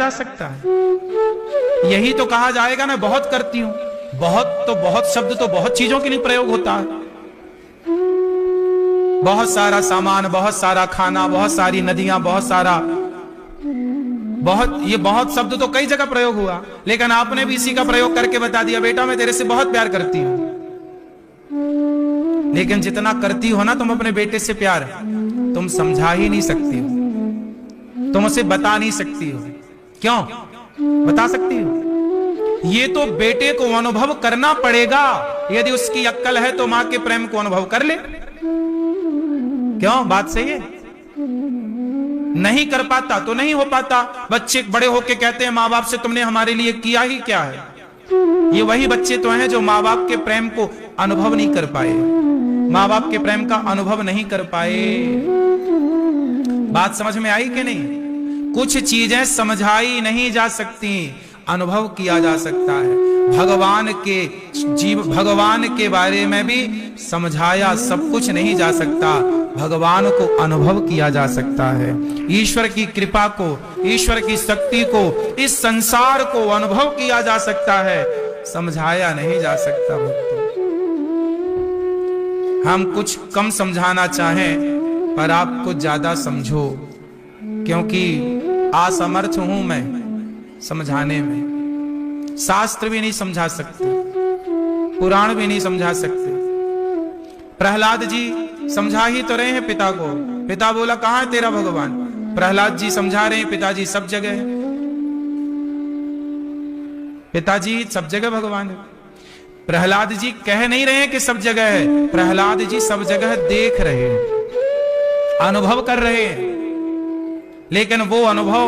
जा सकता है? यही तो कहा जाएगा ना, बहुत करती हूं। बहुत शब्द तो बहुत चीजों के लिए प्रयोग होता है। बहुत सारा सामान, बहुत सारा खाना, बहुत सारी नदियां, ये बहुत शब्द तो कई जगह प्रयोग हुआ, लेकिन आपने भी इसी का प्रयोग करके बता दिया, बेटा मैं तेरे से बहुत प्यार करती हूं। लेकिन जितना करती हो ना तुम अपने बेटे से प्यार, तुम समझा ही नहीं सकती हो, तुम उसे बता नहीं सकती हो। क्यों बता सकती हो? ये तो बेटे को अनुभव करना पड़ेगा। यदि उसकी अक्ल है तो मां के प्रेम को अनुभव कर ले। क्यों? बात सही है। नहीं कर पाता तो नहीं हो पाता। बच्चे बड़े होके कहते हैं माँ बाप से तुमने हमारे लिए किया ही क्या है। ये वही बच्चे तो हैं जो माँ बाप के प्रेम को अनुभव नहीं कर पाए, माँ बाप के प्रेम का अनुभव नहीं कर पाए। बात समझ में आई कि नहीं? कुछ चीजें समझाई नहीं जा सकती, अनुभव किया जा सकता है। भगवान के बारे में भी समझाया सब कुछ नहीं जा सकता, भगवान को अनुभव किया जा सकता है। ईश्वर की कृपा को, ईश्वर की शक्ति को, इस संसार को अनुभव किया जा सकता है, समझाया नहीं जा सकता। भक्तों, हम कुछ कम समझाना चाहें पर आप कुछ ज्यादा समझो, क्योंकि असमर्थ हूं मैं समझाने में। शास्त्र भी नहीं समझा सकते, पुराण भी नहीं समझा सकते। प्रहलाद जी समझा ही तो रहे हैं पिता को। पिता बोला कहां है तेरा भगवान? प्रहलाद जी समझा रहे हैं पिताजी सब जगह है, पिताजी सब जगह भगवान है। प्रहलाद जी कह नहीं रहे हैं कि सब जगह है, प्रहलाद जी सब जगह देख रहे हैं, अनुभव कर रहे हैं, लेकिन वो अनुभव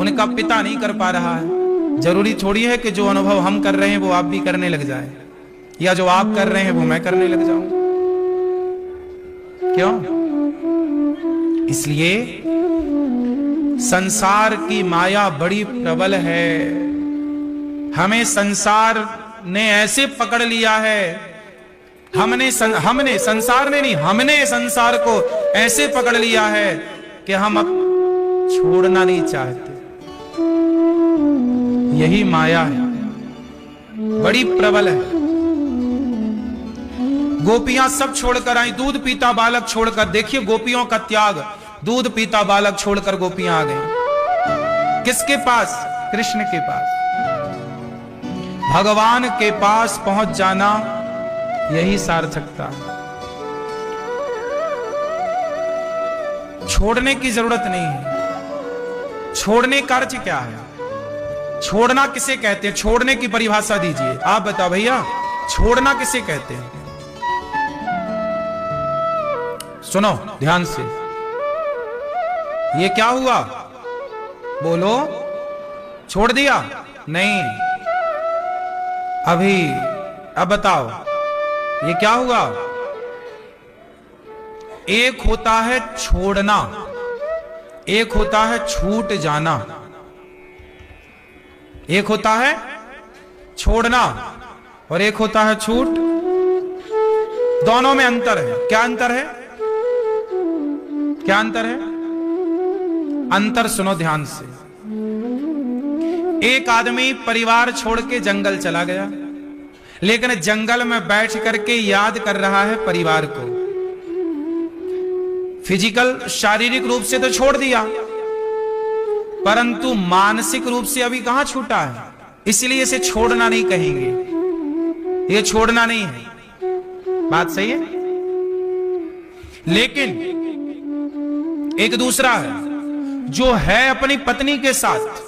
उनका पिता नहीं कर पा रहा है। जरूरी थोड़ी है कि जो अनुभव हम कर रहे हैं वो आप भी करने लग जाए, या जो आप कर रहे हैं वो मैं करने लग जाऊं। क्यों? इसलिए संसार की माया बड़ी प्रबल है। हमें संसार ने ऐसे पकड़ लिया है, हमने संसार को ऐसे पकड़ लिया है कि हम अब छोड़ना नहीं चाहते। यही माया है, बड़ी प्रबल है। गोपियां सब छोड़कर आई, दूध पीता बालक छोड़कर। देखिए गोपियों का त्याग, दूध पीता बालक छोड़कर गोपियां आ गई। किसके पास? कृष्ण के पास। भगवान के पास पहुंच जाना यही सार्थकता है। छोड़ने की जरूरत नहीं है। छोड़ने का अर्थ क्या है? छोड़ना किसे कहते हैं? छोड़ने की परिभाषा दीजिए, आप बताओ भैया, छोड़ना किसे कहते हैं? सुनो ध्यान से, ये क्या हुआ? बोलो। छोड़ दिया? नहीं। अब बताओ ये क्या हुआ? एक होता है छोड़ना, एक होता है छूट जाना। एक होता है छोड़ना और एक होता है छूट। दोनों में अंतर है। क्या अंतर है? क्या अंतर है? अंतर सुनो ध्यान से। एक आदमी परिवार छोड़ के जंगल चला गया, लेकिन जंगल में बैठ करके याद कर रहा है परिवार को। फिजिकल शारीरिक रूप से तो छोड़ दिया, परंतु मानसिक रूप से अभी कहां छूटा है। इसलिए इसे छोड़ना नहीं कहेंगे, ये छोड़ना नहीं है। बात सही है। लेकिन एक दूसरा है जो है अपनी पत्नी के साथ,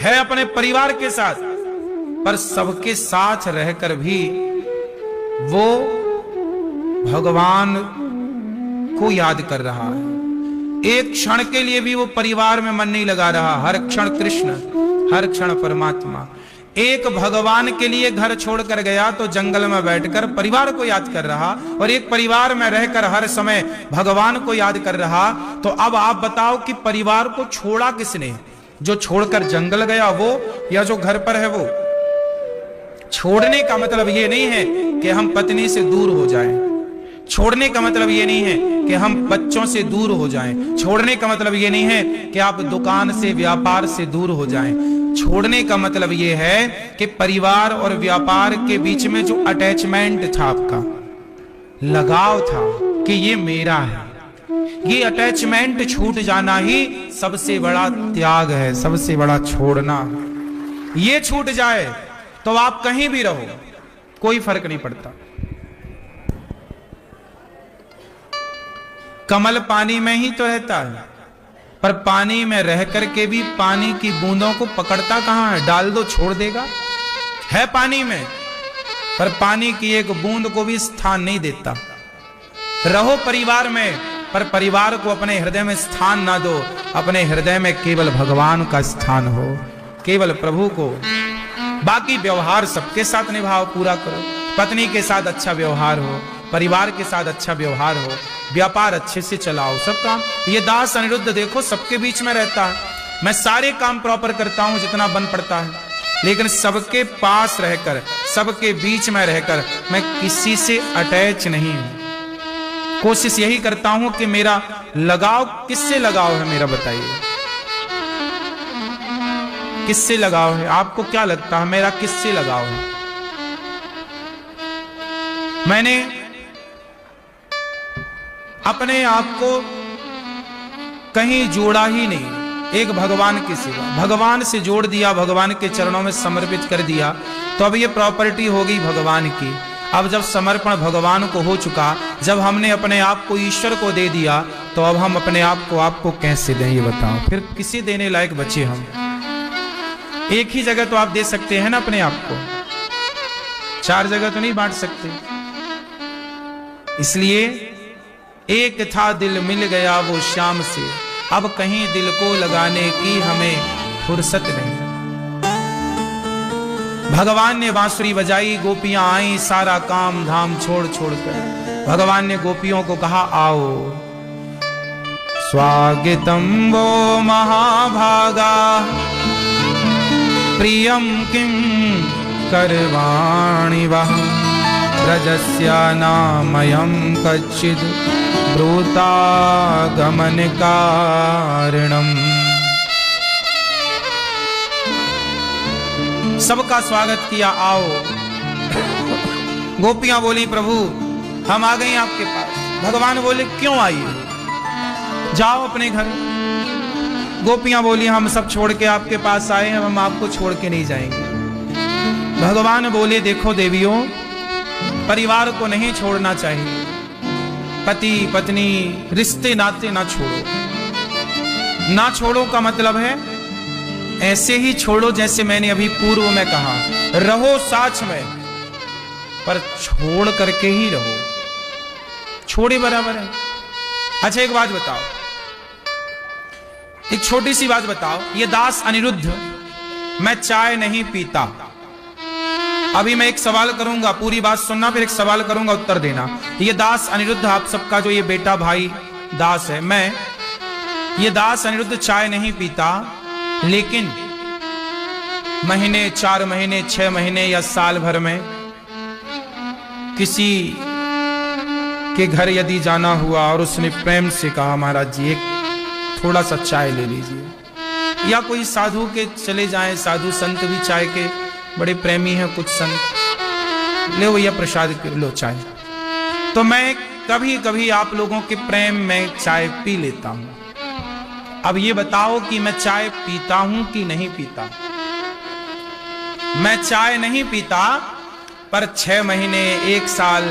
है अपने परिवार के साथ, पर सबके साथ रहकर भी वो भगवान को याद कर रहा है। एक क्षण के लिए भी वो परिवार में मन नहीं लगा रहा। हर क्षण कृष्ण, हर क्षण परमात्मा। एक भगवान के लिए घर छोड़कर गया तो जंगल में बैठकर परिवार को याद कर रहा, और एक परिवार में रहकर हर समय भगवान को याद कर रहा। तो अब आप बताओ कि परिवार को छोड़ा किसने? जो छोड़कर जंगल गया वो, या जो घर पर है वो? छोड़ने का मतलब ये नहीं है कि हम पत्नी से दूर हो जाएं। छोड़ने का मतलब ये नहीं है कि हम बच्चों से दूर हो जाएं। छोड़ने का मतलब ये नहीं है कि आप दुकान से, व्यापार से दूर हो जाएं। छोड़ने का मतलब ये है कि परिवार और व्यापार के बीच में जो अटैचमेंट था, आपका लगाव था कि ये मेरा है, ये अटैचमेंट छूट जाना ही सबसे बड़ा त्याग है, सबसे बड़ा छोड़ना है। ये छूट जाए तो आप कहीं भी रहो, कोई फर्क नहीं पड़ता। कमल पानी में ही तो रहता है, पर पानी में रह करके भी पानी की बूंदों को पकड़ता कहां है? डाल दो छोड़ देगा। है पानी में, पर पानी की एक बूंद को भी स्थान नहीं देता। रहो परिवार में, पर परिवार को अपने हृदय में स्थान ना दो। अपने हृदय में केवल भगवान का स्थान हो, केवल प्रभु को। बाकी व्यवहार सबके साथ निभाओ, पूरा करो। पत्नी के साथ अच्छा व्यवहार हो, परिवार के साथ अच्छा व्यवहार हो, व्यापार अच्छे से चलाओ, सब काम। ये दास अनिरुद्ध देखो सबके बीच में रहता है। मैं सारे काम प्रॉपर करता हूं जितना बन पड़ता है, लेकिन सबके पास रहकर, सबके बीच में रहकर मैं किसी से अटैच नहीं हूं। कोशिश यही करता हूं कि मेरा लगाव, किससे लगाव है मेरा, बताइए किससे लगाव है? आपको क्या लगता है मेरा किससे लगाव है? मैंने अपने आप को कहीं जोड़ा ही नहीं, एक भगवान के सिवा। भगवान से जोड़ दिया, भगवान के चरणों में समर्पित कर दिया, तो अब ये प्रॉपर्टी हो गई भगवान की। अब जब समर्पण भगवान को हो चुका, जब हमने अपने आप को ईश्वर को दे दिया, तो अब हम अपने आप को आपको कैसे दें ये बताओ? फिर किसी देने लायक बचे हम? एक ही जगह तो आप दे सकते हैं ना अपने आप को, 4 जगह तो नहीं बांट सकते। इसलिए एक था दिल मिल गया वो श्याम से, अब कहीं दिल को लगाने की हमें फुर्सत नहीं। भगवान ने बांसुरी बजाई, गोपियां आई, सारा काम धाम छोड़ छोड़ कर भगवान ने गोपियों को कहा आओ। स्वागतम वो महाभागा प्रियम किम करवाणि वह रजस्या नामयं कच्चिद ब्रूता गमन कारणम। सबका स्वागत किया, आओ। गोपियां बोली प्रभु हम आ गए आपके पास। भगवान बोले क्यों आई हो, जाओ अपने घर। गोपियां बोली हम सब छोड़ के आपके पास आए हैं, हम आपको छोड़ के नहीं जाएंगे। भगवान बोले देखो देवियों, परिवार को नहीं छोड़ना चाहिए, पति पत्नी रिश्ते नाते ना छोड़ो। ना छोड़ो का मतलब है ऐसे ही छोड़ो जैसे मैंने अभी पूर्व में कहा, रहो साथ में, पर छोड़ करके ही रहो। छोड़े बराबर है। अच्छा एक बात बताओ, एक छोटी सी बात बताओ। ये दास अनिरुद्ध, मैं चाय नहीं पीता। अभी मैं एक सवाल करूंगा, पूरी बात सुनना, फिर एक सवाल करूंगा, उत्तर देना। ये दास अनिरुद्ध, आप सबका जो ये बेटा भाई दास है, मैं ये दास अनिरुद्ध चाय नहीं पीता, लेकिन महीने, 4 महीने, 6 महीने या साल भर में किसी के घर यदि जाना हुआ और उसने प्रेम से कहा महाराज जी एक थोड़ा सा चाय ले लीजिए, या कोई साधु के चले जाएं, साधु संत भी चाय के बड़े प्रेमी हैं कुछ संत, ले भैया प्रसाद लो चाय, तो मैं कभी कभी आप लोगों के प्रेम में चाय पी लेता हूं। अब ये बताओ कि मैं चाय पीता हूं कि नहीं पीता? मैं चाय नहीं पीता, पर 6 महीने, 1 साल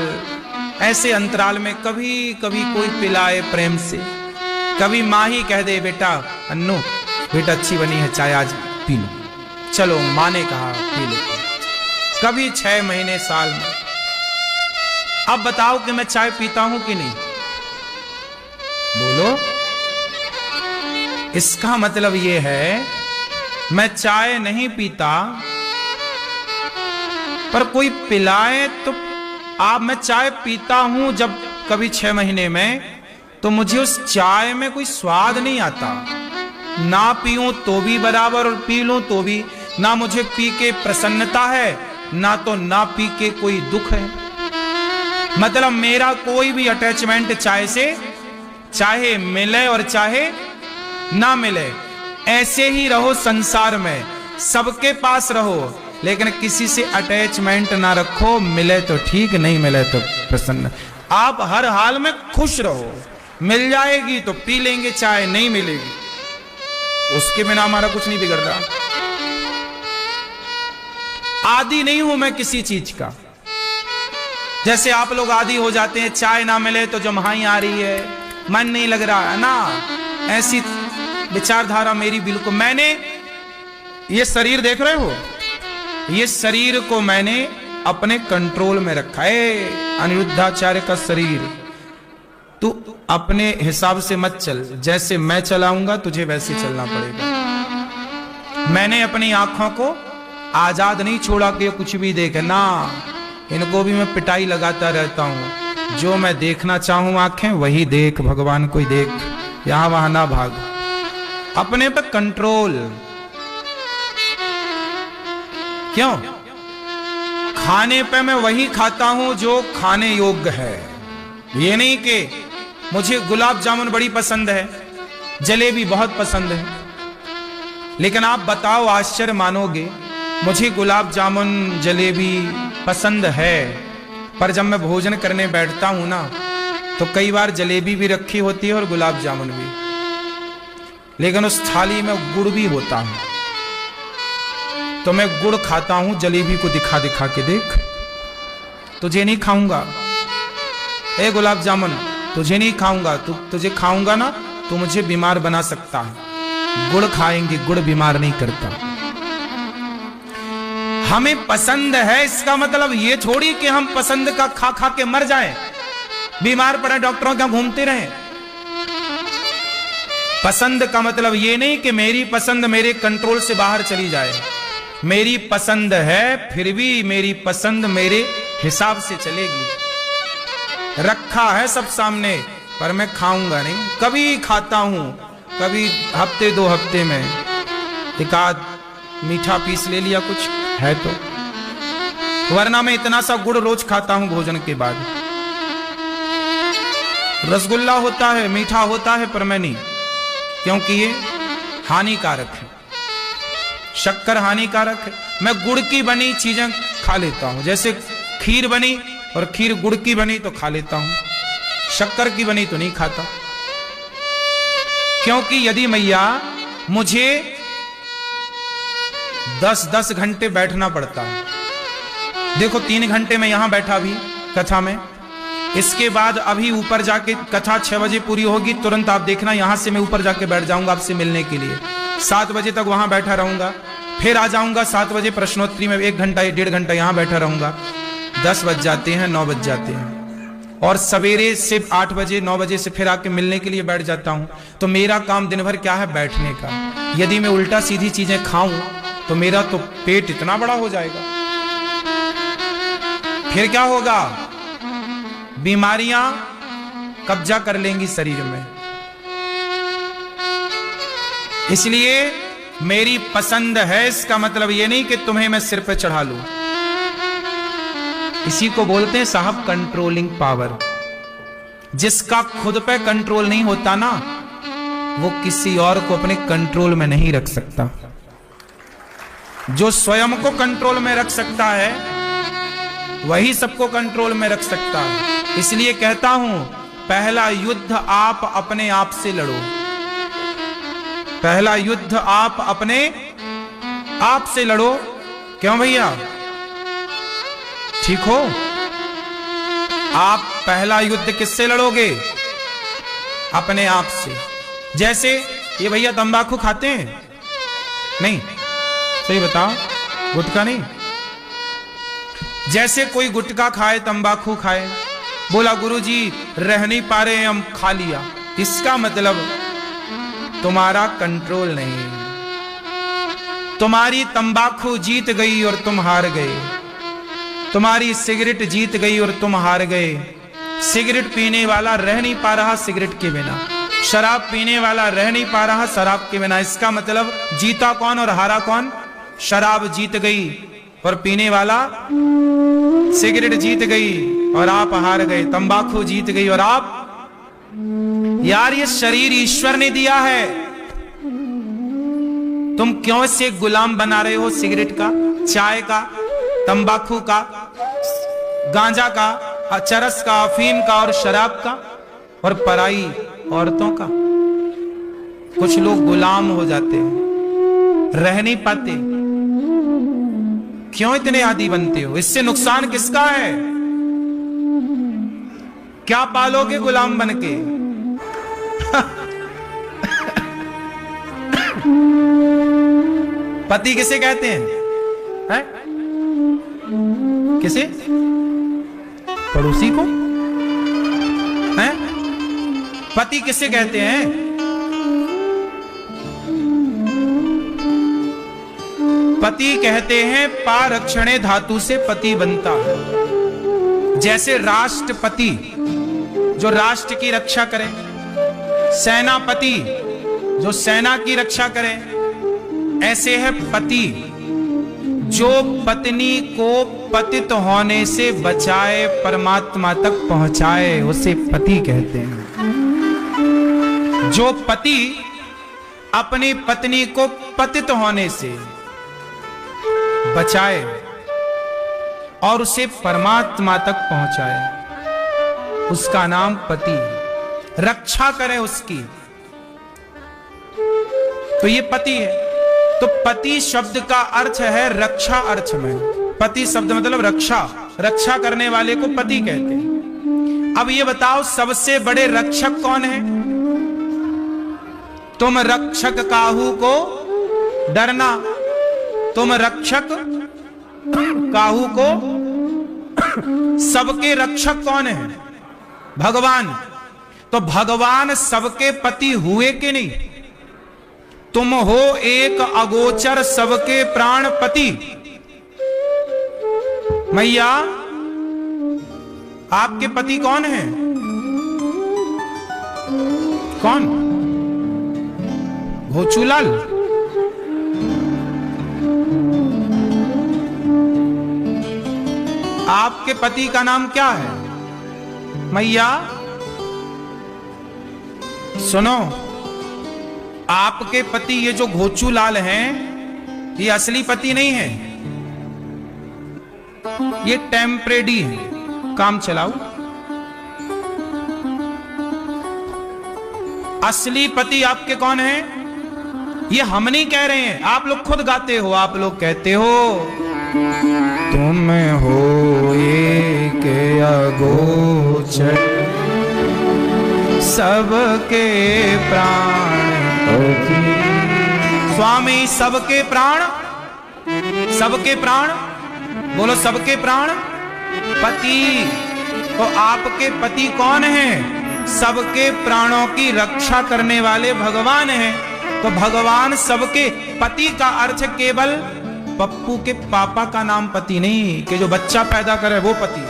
ऐसे अंतराल में कभी कभी कोई पिलाए प्रेम से, कभी माँ ही कह दे बेटा अन्नू बेटा अच्छी बनी है चाय आज पी लो, चलो माँ ने कहा पी लो। कभी 6 महीने, साल में। अब बताओ कि मैं चाय पीता हूं कि नहीं? बोलो। इसका मतलब यह है मैं चाय नहीं पीता, पर कोई पिलाए तो आप, मैं चाय पीता हूं जब कभी 6 महीने में, तो मुझे उस चाय में कोई स्वाद नहीं आता। ना पीऊं तो भी बराबर और पी लूं तो भी, ना मुझे पी के प्रसन्नता है, ना तो ना पी के कोई दुख है। मतलब मेरा कोई भी अटैचमेंट चाहे मिले और चाहे ना मिले, ऐसे ही रहो संसार में, सबके पास रहो, लेकिन किसी से अटैचमेंट ना रखो। मिले तो ठीक, नहीं मिले तो प्रसन्न। आप हर हाल में खुश रहो। मिल जाएगी तो पी लेंगे चाय, नहीं मिलेगी उसके बिना हमारा कुछ नहीं बिगड़ रहा। आदी नहीं हूं मैं किसी चीज का। जैसे आप लोग आदी हो जाते हैं, चाय ना मिले तो जम्हाई आ रही है, मन नहीं लग रहा है ना, ऐसी विचारधारा मेरी बिल्कुल। मैंने ये शरीर देख रहे हो, ये शरीर को मैंने अपने कंट्रोल में रखा है। अनिरुद्धाचार्य का शरीर, तू अपने हिसाब से मत चल, जैसे मैं चलाऊंगा तुझे वैसे चलना पड़ेगा। मैंने अपनी आंखों को आजाद नहीं छोड़ा कि कुछ भी देखे ना, इनको भी मैं पिटाई लगाता रहता हूं। जो मैं देखना चाहूं आंखें वही देख, भगवान को ही देख, यहां वहां ना भाग। अपने पे कंट्रोल। क्यों? खाने पे मैं वही खाता हूं जो खाने योग्य है। ये नहीं कि मुझे गुलाब जामुन बड़ी पसंद है, जलेबी बहुत पसंद है, लेकिन आप बताओ, आश्चर्य मानोगे, मुझे गुलाब जामुन जलेबी पसंद है, पर जब मैं भोजन करने बैठता हूं ना, तो कई बार जलेबी भी रखी होती है और गुलाब जामुन भी, लेकिन उस थाली में गुड़ भी होता है, तो मैं गुड़ खाता हूं, जलेबी को दिखा दिखा के देख, तुझे नहीं खाऊंगा। ए गुलाब जामुन, तुझे नहीं खाऊंगा, तुझे खाऊंगा ना तो मुझे बीमार बना सकता है। गुड़ खाएंगे, गुड़ बीमार नहीं करता। हमें पसंद है, इसका मतलब ये थोड़ी कि हम पसंद का खा खा के मर जाएं, बीमार पड़े, डॉक्टरों के घूमते रहें। पसंद का मतलब ये नहीं कि मेरी पसंद मेरे कंट्रोल से बाहर चली जाए। मेरी पसंद है, फिर भी मेरी पसंद मेरे हिसाब से चलेगी। रखा है सब सामने, पर मैं खाऊंगा नहीं। कभी खाता हूं, कभी हफ्ते 2 हफ्ते में एक आध मीठा पीस ले लिया कुछ है तो, वरना मैं इतना सा गुड़ रोज खाता हूं भोजन के बाद। रसगुल्ला होता है, मीठा होता है, पर मैं नहीं, क्योंकि ये हानिकारक है, शक्कर हानिकारक है। मैं गुड़ की बनी चीजें खा लेता हूं, जैसे खीर बनी और खीर गुड़ की बनी तो खा लेता हूं, शक्कर की बनी तो नहीं खाता। क्योंकि यदि मैया मुझे 10-10 घंटे बैठना पड़ता है, देखो 3 घंटे में यहां बैठा भी कथा में, इसके बाद अभी ऊपर जाके कथा 6 बजे पूरी होगी, तुरंत आप देखना यहां से मैं ऊपर जाके बैठ जाऊंगा आपसे मिलने के लिए। 7 बजे तक वहां बैठा रहूंगा, फिर आ जाऊंगा 7 बजे प्रश्नोत्तरी में 1 घंटा 1.5 घंटा यहां बैठा रहूंगा। 10 बज जाते हैं, 9 बज जाते हैं, और सवेरे से 8 बजे 9 बजे से फिर आके मिलने के लिए बैठ जाता हूं। तो मेरा काम दिन भर क्या है? बैठने का। यदि मैं उल्टा सीधी चीजें खाऊं तो मेरा तो पेट इतना बड़ा हो जाएगा, फिर क्या होगा? बीमारियां कब्जा कर लेंगी शरीर में। इसलिए मेरी पसंद है, इसका मतलब यह नहीं कि तुम्हें मैं सिर पे चढ़ा लूं। इसी को बोलते हैं साहब कंट्रोलिंग पावर। जिसका खुद पे कंट्रोल नहीं होता ना, वो किसी और को अपने कंट्रोल में नहीं रख सकता। जो स्वयं को कंट्रोल में रख सकता है वही सबको कंट्रोल में रख सकता है। इसलिए कहता हूं, पहला युद्ध आप अपने आप से लड़ो। पहला युद्ध आप अपने आप से लड़ो। क्यों भैया, ठीक हो? आप पहला युद्ध किससे लड़ोगे? अपने आप से। जैसे ये भैया तंबाकू खाते हैं? नहीं, सही बताओ, गुटखा नहीं। जैसे कोई गुटखा खाए, तंबाकू खाए, बोला गुरुजी रह नहीं पा रहे हम, खा लिया, इसका मतलब तुम्हारा कंट्रोल नहीं। तुम्हारी तंबाकू जीत गई और तुम हार गए। तुम्हारी सिगरेट जीत गई और तुम हार गए। सिगरेट पीने वाला रह नहीं पा रहा सिगरेट के बिना, शराब पीने वाला रह नहीं पा रहा शराब के बिना। इसका मतलब जीता कौन और हारा कौन? शराब जीत गई और पीने वाला सिगरेट जीत गई। और आप हार गए, तंबाकू जीत गई और आप। यार ये शरीर ईश्वर ने दिया है, तुम क्यों इससे गुलाम बना रहे हो? सिगरेट का, चाय का, तंबाकू का, गांजा का, चरस का, अफीम का और शराब का और पराई औरतों का। कुछ लोग गुलाम हो जाते हैं, रह नहीं पाते। क्यों इतने आदी बनते हो? इससे नुकसान किसका है? क्या पालोगे गुलाम बनके? पति किसे कहते हैं? है? किसे? पड़ोसी को? हैं? पति किसे कहते हैं? पति कहते हैं पारक्षणे धातु से पति बनता है। जैसे राष्ट्रपति जो राष्ट्र की रक्षा करे, सेनापति जो सेना की रक्षा करे, ऐसे है पति जो पत्नी को पतित होने से बचाए, परमात्मा तक पहुंचाए, उसे पति कहते हैं। जो पति अपनी पत्नी को पतित होने से बचाए और उसे परमात्मा तक पहुंचाए, उसका नाम पति है। रक्षा करे उसकी, तो ये पति है। तो पति शब्द का अर्थ है रक्षा। अर्थ में पति शब्द मतलब रक्षा, रक्षा करने वाले को पति कहते हैं। अब ये बताओ सबसे बड़े रक्षक कौन है? तुम रक्षक काहू को डरना, तुम रक्षक काहू को। सबके रक्षक कौन है? भगवान। तो भगवान सबके पति हुए कि नहीं? तुम हो एक अगोचर सबके प्राणपति। मैया आपके पति कौन है? कौन? घोचूलाल? आपके पति का नाम क्या है? मैया सुनो, आपके पति ये जो घोचूलाल हैं, ये असली पति नहीं है, ये टेम्परेरी है, काम चलाओ। असली पति आपके कौन है? ये हम नहीं कह रहे हैं, आप लोग खुद गाते हो। आप लोग कहते हो तुम हो एक अगोचर सबके प्राण स्वामी। सबके प्राण, सबके प्राण बोलो, सबके प्राण पति। तो आपके पति कौन है? सबके प्राणों की रक्षा करने वाले भगवान हैं। तो भगवान सबके पति का अर्थ केवल पप्पू के पापा का नाम पति नहीं, कि जो बच्चा पैदा करे वो पति।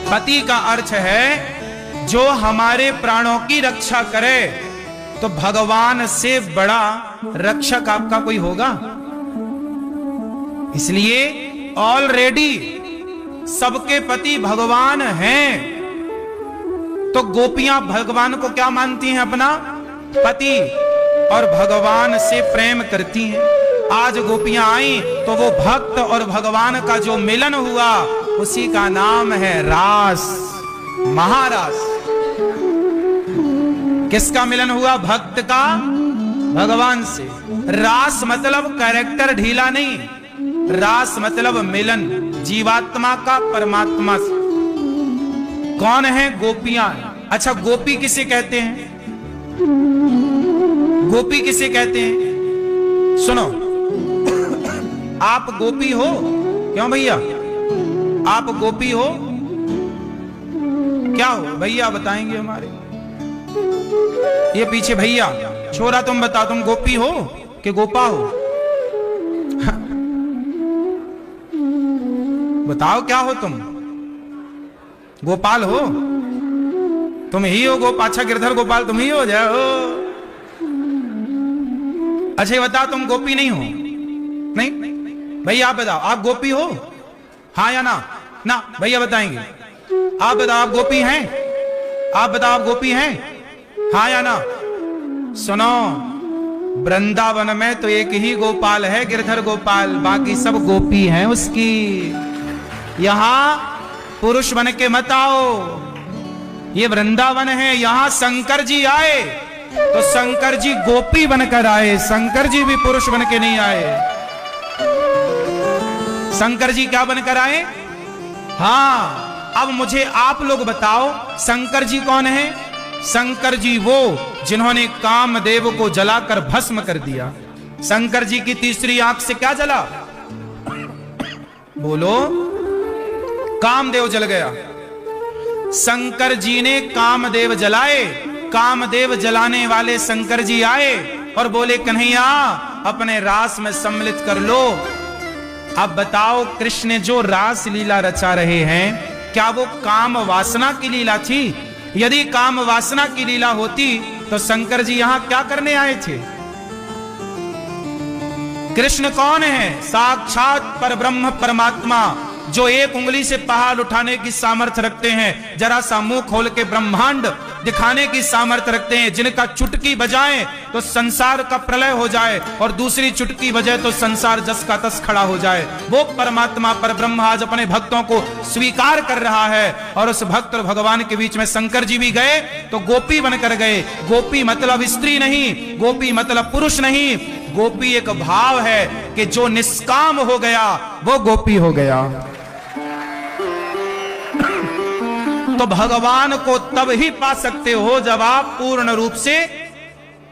पति का अर्थ है जो हमारे प्राणों की रक्षा करे। तो भगवान से बड़ा रक्षक आपका कोई होगा? इसलिए ऑलरेडी सबके पति भगवान हैं। तो गोपियां भगवान को क्या मानती हैं? अपना पति, और भगवान से प्रेम करती हैं। आज गोपियां आई तो वो भक्त और भगवान का जो मिलन हुआ, उसी का नाम है रास, महारास। किसका मिलन हुआ? भक्त का भगवान से। रास मतलब कैरेक्टर ढीला नहीं, रास मतलब मिलन जीवात्मा का परमात्मा से। कौन है? गोपियां। अच्छा, गोपी किसे कहते हैं? गोपी किसे कहते हैं? सुनो, आप गोपी हो? क्यों भैया आप गोपी हो? क्या हो भैया? बताएंगे हमारे ये पीछे भैया। छोरा तुम बताओ, तुम गोपी हो कि गोपा हो? बताओ क्या हो तुम? गोपाल हो? तुम ही हो गोपाल? अच्छा, गिरधर गोपाल तुम ही हो जाओ। अच्छा ये बताओ, तुम गोपी नहीं हो? नहीं भैया आप बताओ, आप गोपी हो? हाँ या ना? ना भैया बताएंगे। आप बताओ आप गोपी हैं? आप बताओ आप गोपी हैं? हाँ या ना? सुनो, वृंदावन में तो एक ही गोपाल है, गिरधर गोपाल, बाकी सब गोपी हैं उसकी। यहां पुरुष बन के मत आओ, ये वृंदावन है। यहां शंकर जी आए तो शंकर जी गोपी बनकर आए, शंकर जी भी पुरुष बन के नहीं आए। शंकर जी क्या बनकर आए? हाँ, अब मुझे आप लोग बताओ शंकर जी कौन है? शंकर जी वो जिन्होंने कामदेव को जलाकर भस्म कर दिया। शंकर जी की तीसरी आंख से क्या जला? बोलो, कामदेव जल गया। शंकर जी ने कामदेव जलाए, कामदेव जलाने वाले शंकर जी आए और बोले कन्हैया अपने रास में सम्मिलित कर लो। अब बताओ कृष्ण जो रास लीला रचा रहे हैं, क्या वो काम वासना की लीला थी? यदि काम वासना की लीला होती तो शंकर जी यहां क्या करने आए थे? कृष्ण कौन है? साक्षात परब्रह्म परमात्मा, जो एक उंगली से पहाड़ उठाने की सामर्थ्य रखते हैं, जरा सा मुंह खोल के ब्रह्मांड दिखाने की सामर्थ्य रखते हैं, जिनका चुटकी बजाएं तो संसार का प्रलय हो जाए और दूसरी चुटकी बजाए तो संसार जस का तस खड़ा हो जाए। वो परमात्मा परब्रह्म आज अपने भक्तों को स्वीकार कर रहा है। और उस भक्त और भगवान के बीच में शंकर जी भी गए तो गोपी बनकर गए। गोपी मतलब स्त्री नहीं, गोपी मतलब पुरुष नहीं, गोपी एक भाव है कि जो निष्काम हो गया वो गोपी हो गया। तो भगवान को तब ही पा सकते हो जब आप पूर्ण रूप से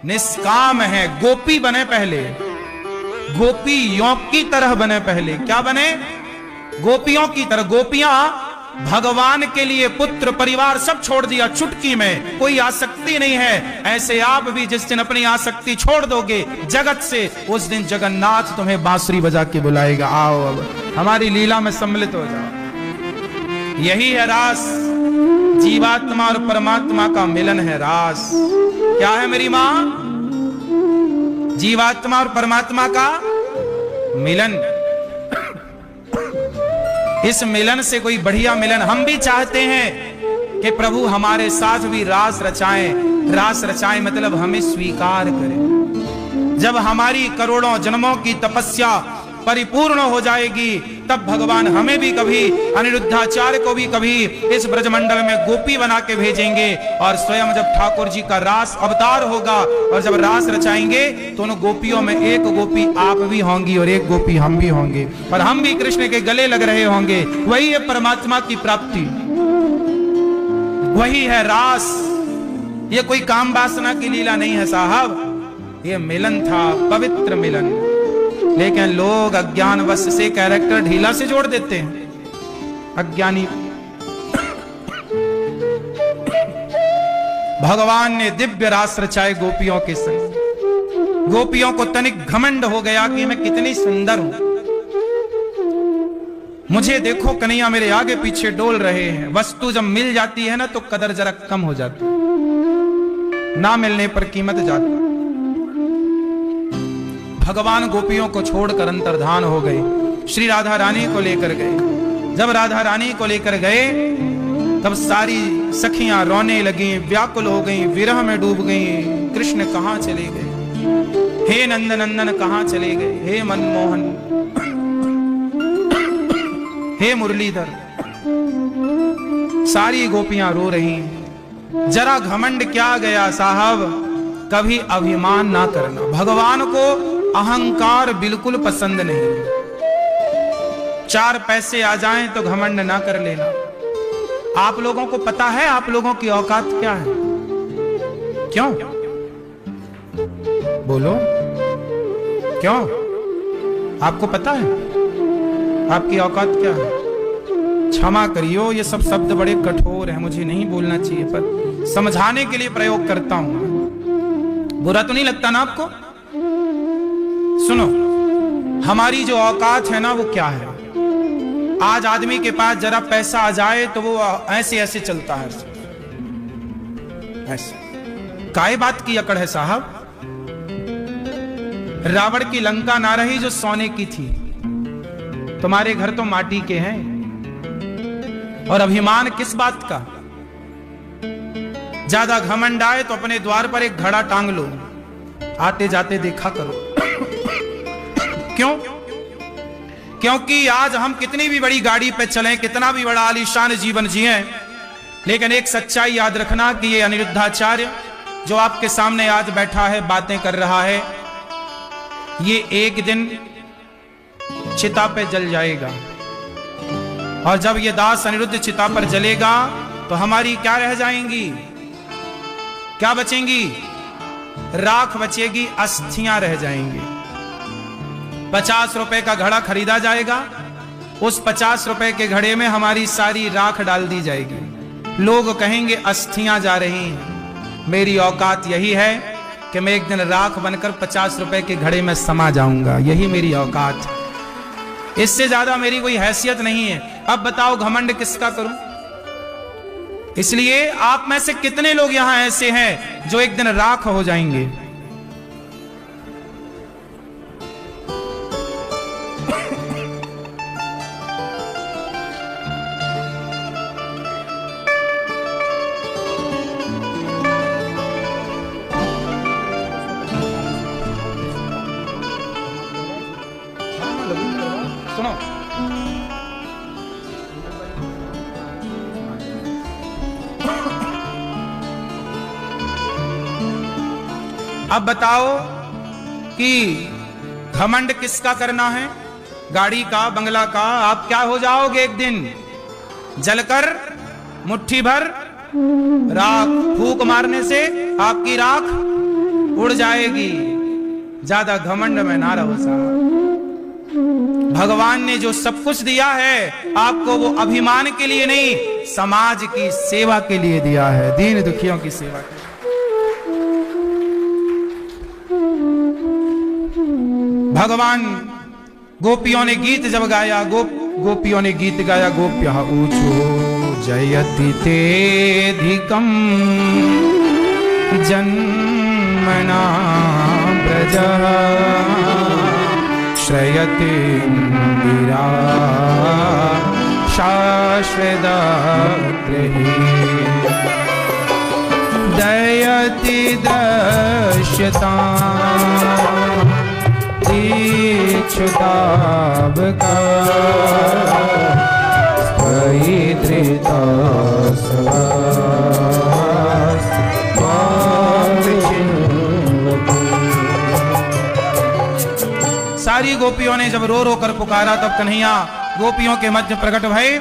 निष्काम हैं। गोपी बने पहले, गोपियों की तरह बने पहले। क्या बने? गोपियों की तरह। गोपियां भगवान के लिए पुत्र परिवार सब छोड़ दिया चुटकी में, कोई आसक्ति नहीं है। ऐसे आप भी जिस दिन अपनी आसक्ति छोड़ दोगे जगत से, उस दिन जगन्नाथ तुम्हें बांसुरी बजा के बुलाएगा, आओ अब हमारी लीला में सम्मिलित हो जाओ। यही है रास, जीवात्मा और परमात्मा का मिलन है रास। क्या है मेरी मां? जीवात्मा और परमात्मा का मिलन। इस मिलन से कोई बढ़िया मिलन हम भी चाहते हैं कि प्रभु हमारे साथ भी रास रचाएं। रास रचाएं मतलब हमें स्वीकार करें। जब हमारी करोड़ों जन्मों की तपस्या परिपूर्ण हो जाएगी तब भगवान हमें भी कभी, अनिरुद्धाचार्य को भी कभी इस ब्रजमंडल में गोपी बना के भेजेंगे। और स्वयं जब ठाकुर जी का रास अवतार होगा और जब रास रचाएंगे तो उन गोपियों में एक गोपी आप भी होंगी और एक गोपी हम भी होंगे और हम भी कृष्ण के गले लग रहे होंगे। वही है परमात्मा की प्राप्ति, वही है रास। ये कोई काम वासना की लीला नहीं है साहब, ये मिलन था, पवित्र मिलन। लेकिन लोग अज्ञानवश से कैरेक्टर ढीला से जोड़ देते हैं। अज्ञानी भगवान ने दिव्य रास रचाए गोपियों के संग। गोपियों को तनिक घमंड हो गया कि मैं कितनी सुंदर हूं, मुझे देखो कन्हैया मेरे आगे पीछे डोल रहे हैं। वस्तु जब मिल जाती है ना तो कदर जरा कम हो जाती है, ना मिलने पर कीमत जाती। भगवान गोपियों को छोड़कर अंतर्धान हो गए, श्री राधा रानी को लेकर गए। जब राधा रानी को लेकर गए तब सारी सखियां रोने लगी, व्याकुल हो गईं, विरह में डूब गईं। कृष्ण कहां चले गए? हे नंदन नंदन कहां चले गए? हे मनमोहन, हे मुरलीधर। सारी गोपियां रो रही। जरा घमंड क्या गया साहब, कभी अभिमान ना करना। भगवान को अहंकार बिल्कुल पसंद नहीं। चार पैसे आ जाएं तो घमंड ना कर लेना। आप लोगों को पता है आप लोगों की औकात क्या है? क्यों? बोलो क्यों? आपको पता है आपकी औकात क्या है? क्षमा करियो, ये सब शब्द बड़े कठोर हैं, मुझे नहीं बोलना चाहिए, पर समझाने के लिए प्रयोग करता हूं। बुरा तो नहीं लगता ना आपको? सुनो, हमारी जो औकात है ना वो क्या है? आज आदमी के पास जरा पैसा आ जाए तो वो ऐसे ऐसे चलता है, ऐसे। काय बात की अकड़ है साहब? रावण की लंका ना रही जो सोने की थी, तुम्हारे घर तो माटी के हैं। और अभिमान किस बात का? ज्यादा घमंड आए तो अपने द्वार पर एक घड़ा टांग लो, आते जाते देखा करो। क्यों? क्योंकि आज हम कितनी भी बड़ी गाड़ी पे चलें, कितना भी बड़ा आलीशान जीवन जिए, लेकिन एक सच्चाई याद रखना कि ये अनिरुद्धाचार्य जो आपके सामने आज बैठा है, बातें कर रहा है, ये एक दिन चिता पे जल जाएगा। और जब ये दास अनिरुद्ध चिता पर जलेगा तो हमारी क्या रह जाएंगी? क्या बचेंगी? राख बचेगी, अस्थियां रह जाएंगी। 50 रुपए का घड़ा खरीदा जाएगा, उस 50 रुपए के घड़े में हमारी सारी राख डाल दी जाएगी। लोग कहेंगे अस्थियां जा रही हैं। मेरी औकात यही है कि मैं एक दिन राख बनकर 50 रुपए के घड़े में समा जाऊंगा, यही मेरी औकात। इससे ज्यादा मेरी कोई हैसियत नहीं है। अब बताओ घमंड किसका करूं? इसलिए आप में से कितने लोग यहां ऐसे हैं जो एक दिन राख हो जाएंगे? सुनो, अब बताओ कि घमंड किसका करना है? गाड़ी का, बंगला का? आप क्या हो जाओगे एक दिन? जलकर मुट्ठी भर राख, फूंक मारने से आपकी राख उड़ जाएगी। ज्यादा घमंड में ना रहो साहब। भगवान ने जो सब कुछ दिया है आपको, वो अभिमान के लिए नहीं, समाज की सेवा के लिए दिया है, दीन दुखियों की सेवा के लिए। भगवान गोपियों ने गीत जब गाया, गोपियों ने गीत गाया, गोप्यः ऊचो जयति तेधिकम् जन्मना ब्रजः श्रयति इंदिरा शाश्वतगृहे दयति दश्यताम् इच्छुतावका स्थयि धृतस्वास् सारी गोपियों ने जब रो रो कर पुकारा, तब कन्हैया गोपियों के मध्य प्रकट भये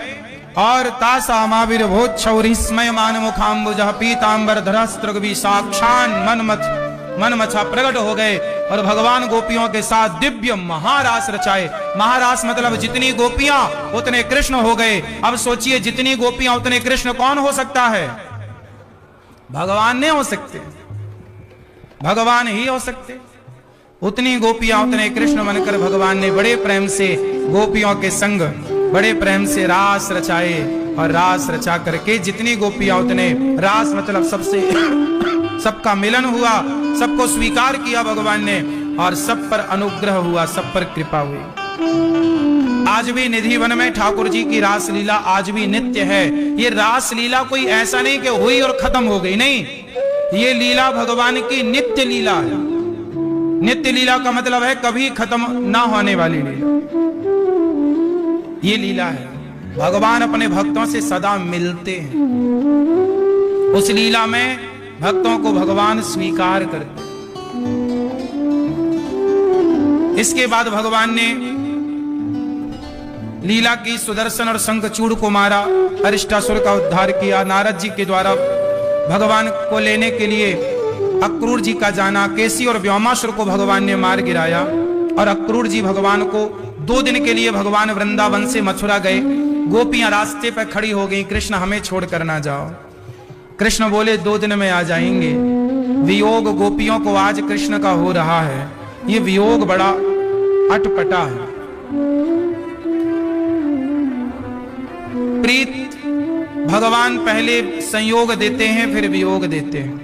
और तासा माविर भोच्छौरिस्मय मान मुखाम्बुजः पीतांबर धरस्त्रगवि साक्षान मनमथा प्रकट हो गए और भगवान गोपियों के साथ दिव्य महारास रचाए। महारास मतलब जितनी गोपियां उतने कृष्ण हो गए। अब सोचिए, जितनी गोपियां उतने कृष्ण कौन हो सकता है? भगवान नहीं हो सकते, भगवान ही हो सकते। उतनी गोपियां उतने कृष्ण बनकर भगवान ने बड़े प्रेम से गोपियों के संग बड़े प्रेम से रास रचाए और रास रचा करके जितनी गोपियां उतने रास मतलब सबका मिलन हुआ, सबको स्वीकार किया भगवान ने और सब पर अनुग्रह हुआ, सब पर कृपा हुई। आज भी निधि वन में ठाकुर जी की रास लीला आज भी नित्य है। ये रास लीला कोई ऐसा नहीं कि हुई और खत्म हो गई, नहीं, ये लीला भगवान की नित्य लीला है। नित्य लीला का मतलब है कभी खत्म ना होने वाली लीला। ये लीला है, भगवान अपने भक्तों से सदा मिलते हैं। उस लीला में भक्तों को भगवान स्वीकार करते। इसके बाद भगवान ने लीला की, सुदर्शन और शंखचूड़ को मारा, अरिष्टासुर का उद्धार किया। नारद जी के द्वारा भगवान को लेने के लिए अक्रूर जी का जाना, केसी और व्योमासुर को भगवान ने मार गिराया और अक्रूर जी भगवान को 2 दिन के लिए भगवान वृंदावन से मथुरा गए। गोपियां रास्ते पर खड़ी हो गई, कृष्ण हमें छोड़कर ना जाओ। कृष्ण बोले 2 दिन में आ जाएंगे। वियोग गोपियों को आज कृष्ण का हो रहा है। ये वियोग बड़ा अटपटा है। प्रीत भगवान पहले संयोग देते हैं, फिर वियोग देते हैं।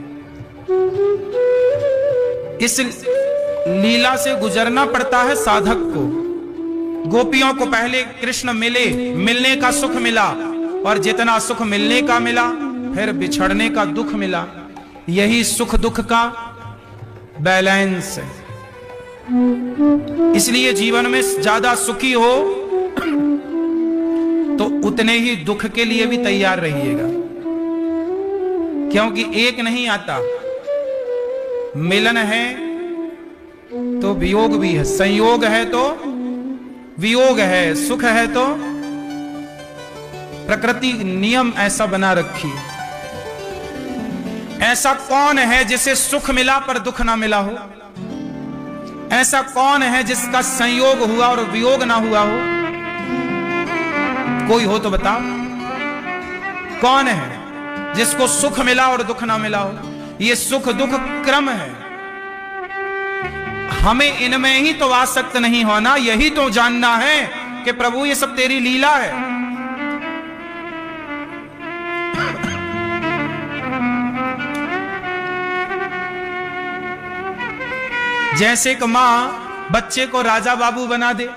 इस लीला से गुजरना पड़ता है साधक को। गोपियों को पहले कृष्ण मिले, मिलने का सुख मिला, और जितना सुख मिलने का मिला फिर बिछड़ने का दुख मिला। यही सुख दुख का बैलेंस है। इसलिए जीवन में ज्यादा सुखी हो तो उतने ही दुख के लिए भी तैयार रहिएगा, क्योंकि एक नहीं आता। मिलन है तो वियोग भी है, संयोग है तो वियोग है, सुख है तो प्रकृति नियम ऐसा बना रखी। ऐसा कौन है जिसे सुख मिला पर दुख ना मिला हो? ऐसा कौन है जिसका संयोग हुआ और वियोग ना हुआ हो? कोई हो तो बताओ, कौन है जिसको सुख मिला और दुख ना मिला हो? ये सुख दुख क्रम है। हमें इनमें ही तो आसक्त नहीं होना, यही तो जानना है कि प्रभु ये सब तेरी लीला है। जैसे एक मां बच्चे को राजा बाबू बना दे,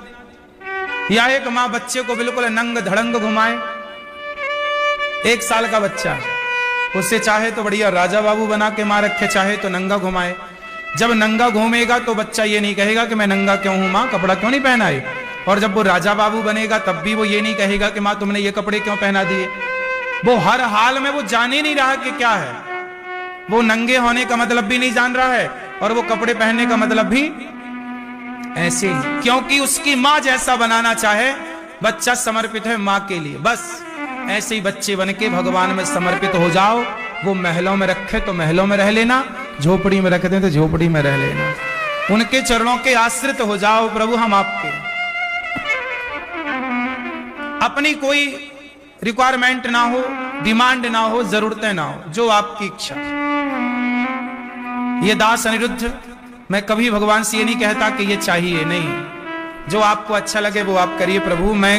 या एक मां बच्चे को बिल्कुल नंग धड़ंग घुमाए। 1 साल का बच्चा, उससे चाहे तो बढ़िया राजा बाबू बना के मां रखे, चाहे तो नंगा घुमाए। जब नंगा घूमेगा तो बच्चा ये नहीं कहेगा कि मैं नंगा क्यों हूं मां, कपड़ा क्यों नहीं पहना है। और जब वो राजा बाबू बनेगा तब भी वो ये नहीं कहेगा कि मां तुमने ये कपड़े क्यों पहना दिए। वो हर हाल में वो जान ही नहीं रहा कि क्या है। वो नंगे होने का मतलब भी नहीं जान रहा है और वो कपड़े पहनने का मतलब भी ऐसे ही, क्योंकि उसकी मां जैसा बनाना चाहे। बच्चा समर्पित है मां के लिए, बस ऐसे ही बच्चे बन के भगवान में समर्पित हो जाओ। वो महलों में रखे तो महलों में रह लेना, झोपड़ी में रख दें तो झोपड़ी में रह लेना। उनके चरणों के आश्रित हो जाओ। प्रभु हम आपके, अपनी कोई रिक्वायरमेंट ना हो, डिमांड ना हो, जरूरतें ना हो, जो आपकी इच्छा। ये दास अनिरुद्ध, मैं कभी भगवान से ये नहीं कहता कि ये चाहिए, नहीं। जो आपको अच्छा लगे वो आप करिए प्रभु। मैं